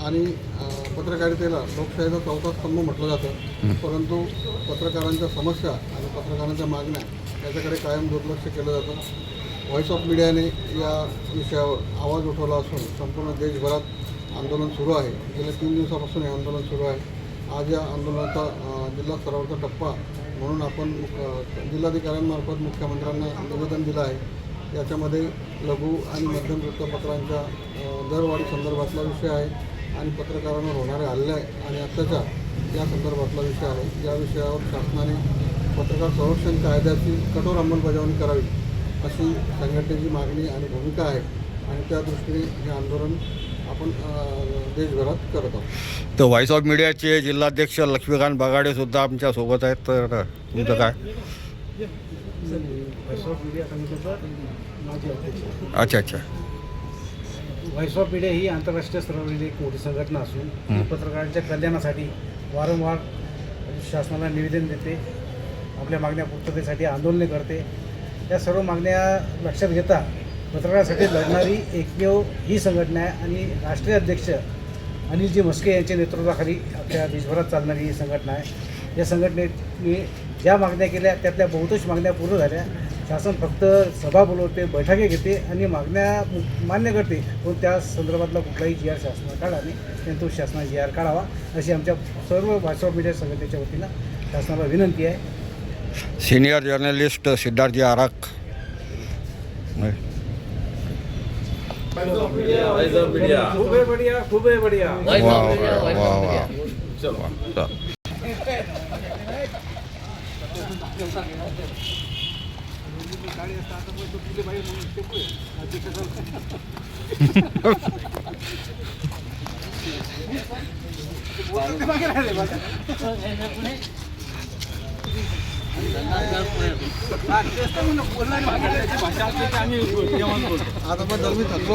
आणि पत्रकारितेला लोकशाहीचा चौथा स्तंभ म्हटलं जातं, परंतु पत्रकारांच्या समस्या आणि पत्रकारांच्या मागण्या याच्याकडे कायम दुर्लक्ष केलं जातं. व्हॉइस ऑफ मीडियाने या विषयावर आवाज उठवला असून संपूर्ण देशभरात आंदोलन सुरू आहे. गेल्या 3 दिवसापासून हे आंदोलन सुरू आहे. आज या आंदोलनाचा जिल्हा स्तरावरचा टप्पा म्हणून आपण जिल्हाधिकाऱ्यांमार्फत मुख्यमंत्र्यांना निवेदन दिलं आहे. याच्यामध्ये लघु आणि मध्यम वृत्तपत्रांच्या दरवाढी संदर्भातला विषय आहे आणि पत्रकारांवर होणारे हल्ले आणि अत्याचार या संदर्भातला विषय आहे. या विषयावर शासनाने पत्रकार संरक्षण कायद्याची कठोर अंमलबजावणी करावी अशी संघटनेची मागणी आणि भूमिका आहे आणि त्या दृष्टीने हे आंदोलन आपण देशभरात करत आहोत. तर व्हॉइस ऑफ मीडियाचे जिल्हाध्यक्ष लक्ष्मीकांत बगाडे सुद्धा आमच्या सोबत आहेत. तर तुमचं काय? व्हॉइस ऑफ मीडिया समितीचा माजी अध्यक्ष. अच्छा. व्हॉइस ऑफ मीडिया ही आंतरराष्ट्रीय स्तरावरील एक मोठी संघटना असून ती पत्रकारांच्या कल्याणासाठी वारंवार शासनाला निवेदन देते, आपल्या मागण्या पूर्ततेसाठी आंदोलने करते. या सर्व मागण्या लक्षात घेता पत्रकारांसाठी लढणारी एकमेव ही संघटना आहे आणि राष्ट्रीय अध्यक्ष अनिलजी म्हस्के यांच्या नेतृत्वाखाली आपल्या देशभरात चालणारी ही संघटना आहे. या संघटनेने ज्या मागण्या केल्या त्यातल्या बहुतांश मागण्या पूर्ण झाल्या. शासन फक्त सभा बोलवते, बैठकी घेते आणि मागण्या मान्य करते, पण त्या संदर्भातला कुठलाही जी आर शासनाला काढा नाही, परंतु शासनाने जी आर काढावा अशी आमच्या सर्व व्हॉइस ऑफ मीडिया संघटनेच्या वतीनं शासनाला विनंती आहे. Senior journalist Siddharth ji Arakh. खूप बढिया. वा. आता पण मी थांबलो.